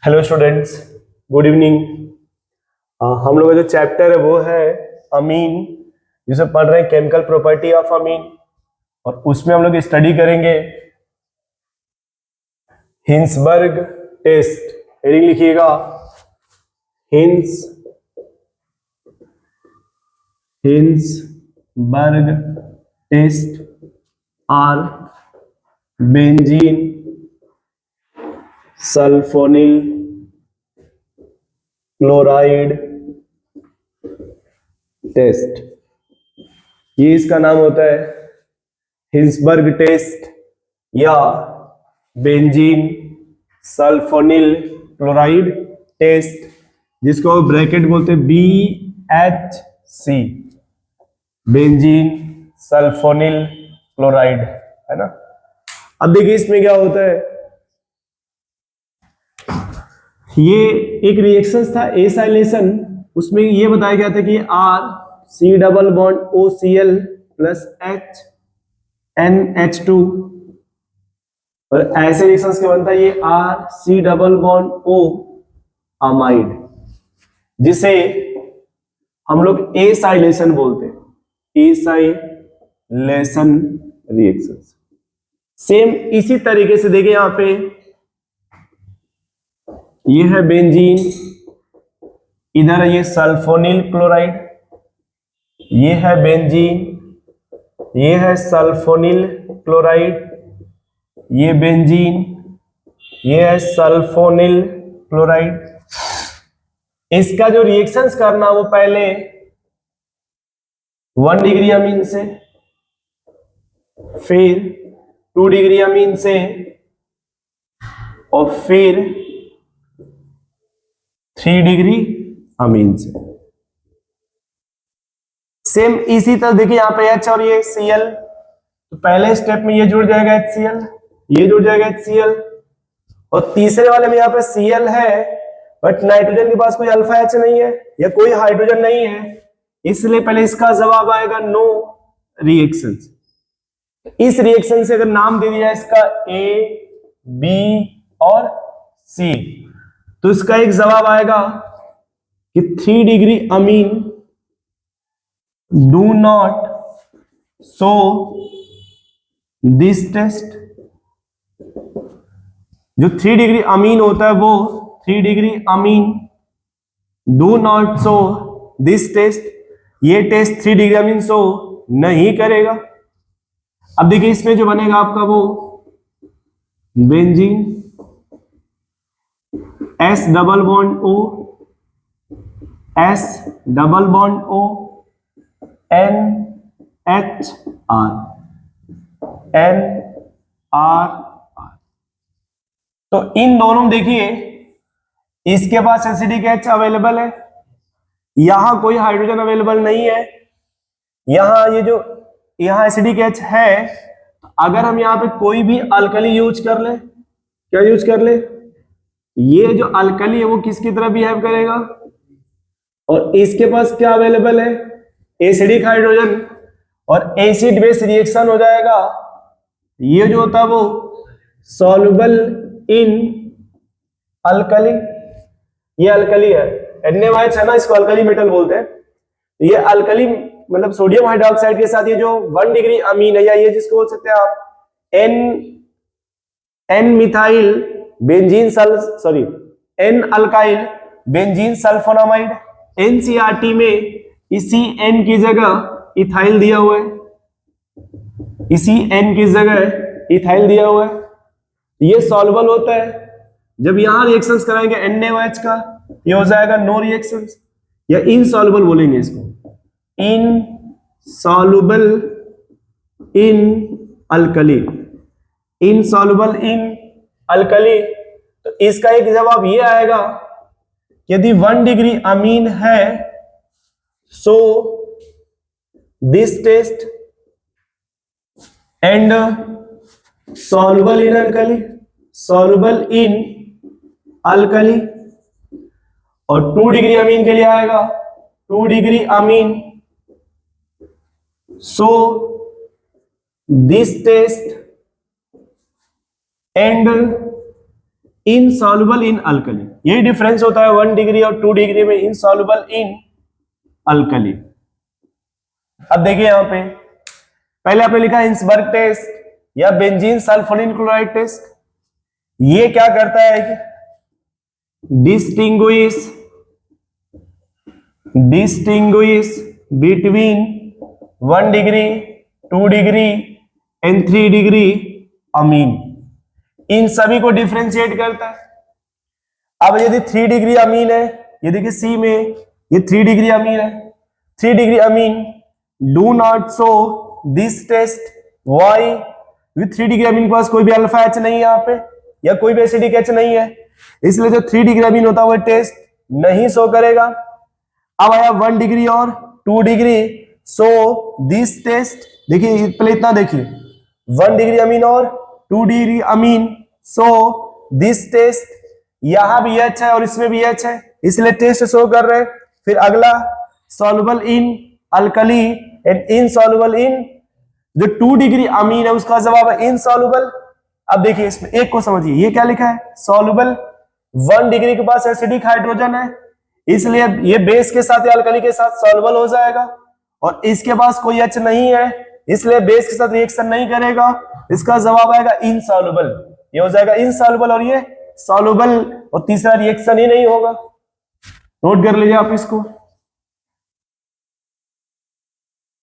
Hello students, good evening. हम लोग का जो चैप्टर है वो है अमीन, जिसे पढ़ रहे हैं केमिकल प्रॉपर्टी ऑफ अमीन, और उसमें हम लोग स्टडी करेंगे हिंसबर्ग टेस्ट। हेडिंग लिखिएगा Hinsberg test or benzene sulphonyl chloride test. ये इसका नाम होता है हिंसबर्ग टेस्ट या बेंजीन सल्फोनिल क्लोराइड टेस्ट, जिसको ब्रैकेट बोलते हैं BHC, बेंजीन सल्फोनिल क्लोराइड, है ना। अब देखिए इसमें क्या होता है। ये एक रिएक्शन था एसाइलेशन, उसमें ये बताया गया था कि RC double bond OCl plus HNH2, और ऐसे रिएक्शंस के बनता है ये RC double bond O amide, जिसे हम लोग एसाइलेशन बोलते हैं, एसाइलेशन रिएक्शंस। सेम इसी तरीके से देखिए यहां पे ये है बेंजीन, इधर ये सल्फोनिल क्लोराइड, ये है बेंजीन, ये है सल्फोनिल क्लोराइड, ये बेंजीन, ये है सल्फोनिल क्लोराइड। इसका जो रिएक्शंस करना वो पहले 1 डिग्री अमीन से, फिर 2 डिग्री अमीन से, और फिर 3 डिग्री अमीन से। सेम इसी तरह देखिए यहां पे H और ये Cl, तो पहले स्टेप में ये जुड़ जाएगा HCl, ये जुड़ जाएगा HCl, और तीसरे वाले में यहां पे Cl है बट नाइट्रोजन के पास कोई अल्फा H नहीं है या कोई हाइड्रोजन नहीं है, इसलिए पहले इसका जवाब आएगा नो रिएक्शन। इस रिएक्शन से अगर नाम दे दिया इसका A, B और C, तो इसका एक जवाब आएगा कि 3 degree amine do not show this test. जो 3 डिग्री अमीन होता है वो 3 degree amine do not show this test, ये टेस्ट 3 डिग्री अमीन शो नहीं करेगा। अब देखिए इसमें जो बनेगा आपका वो benzene S double bond O, S double bond O, NHR, NR। तो इन दोनों देखिए इसके पास एसिडिक H अवेलेबल है, यहां कोई हाइड्रोजन अवेलेबल नहीं है, यहां ये जो यहां एसिडिक H है, अगर हम यहां पे कोई भी अल्कली यूज कर ले, क्या यूज कर ले, ये जो अल्कली है वो किसकी तरह बिहेव करेगा, और इसके पास क्या अवेलेबल है, एसिडिक हाइड्रोजन, और एसिड बेस रिएक्शन हो जाएगा। ये जो होता है वो सॉल्युबल इन अल्कली, ये अल्कली है, NaOH है ना, इसको अल्कली मेटल बोलते हैं। ये अल्कली मतलब सोडियम हाइड्रोक्साइड के साथ ये जो 1 डिग्री अमीन है, या ये जिसको बोल सकते हैं आप N methyl benzene N alkyl benzene sulphonamide, NCERT में इसी N की जगह इथाइल दिया हुआ है, इसी N की जगह इथाइल दिया हुआ है। ये सॉल्युबल होता है, जब यहां रिएक्शंस कराएंगे NaOH का, ये हो जाएगा नो रिएक्शंस, या इनसॉल्युबल बोलेंगे इसको, insoluble in alkali, insoluble in alkali. तो इसका एक जवाब ये आएगा, यदि 1 डिग्री अमीन है so this test and soluble in alkali, soluble in alkali, और 2 डिग्री अमीन के लिए आएगा 2 degree amine so this test and insoluble in alkali. यही डिफरेंस होता है 1 डिग्री और 2 डिग्री में, इनसॉल्युबल इन अल्कली। अब देखिए यहां पे पहले आपने लिखा हिंसबर्ग टेस्ट या बेंजीन सल्फोनिल क्लोराइड टेस्ट। ये क्या करता है कि distinguish between 1 degree 2 degree and 3 degree amine, इन सभी को डिफरेंशिएट करता है। अब यदि 3 डिग्री अमीन है, ये देखिए सी में ये 3 डिग्री अमीन है, 3 degree amine do not show this test. Why? With 3 degree amine के पास कोई भी अल्फा एच नहीं है यहाँ पे, या कोई भी एसिडिक एच नहीं है, इसलिए जो 3 डिग्री अमीन होता है वो टेस्ट नहीं शो करेगा। अब आया 1 डिग्री और 2 डिग्री, सो दिस टेस्ट। देखिए पहले इतना देखिए, 1 डिग्री अमीन और 2 degree amine, so this test. यहां भी एच है और इसमें भी एच है, इसलिए टेस्ट शो कर रहे हैं। फिर अगला soluble in alkali and insoluble इन, जो 2 डिग्री अमीन है उसका जवाब है इनसॉल्युबल। अब देखिए इसमें एक को समझिए, ये क्या लिखा है सॉल्युबल, 1 डिग्री के पास एसिडिक हाइड्रोजन है, इसलिए ये बेस के साथ या अल्कली के साथ सॉल्युबल हो जाएगा, और इसके पास कोई एच नहीं है इसलिए बेस के साथ रिएक्शन नहीं करेगा, इसका जवाब आएगा इनसॉल्युबल। ये हो जाएगा इनसॉल्युबल और ये सॉल्युबल, और तीसरा रिएक्शन ही नहीं होगा। नोट कर लीजिए आप इसको।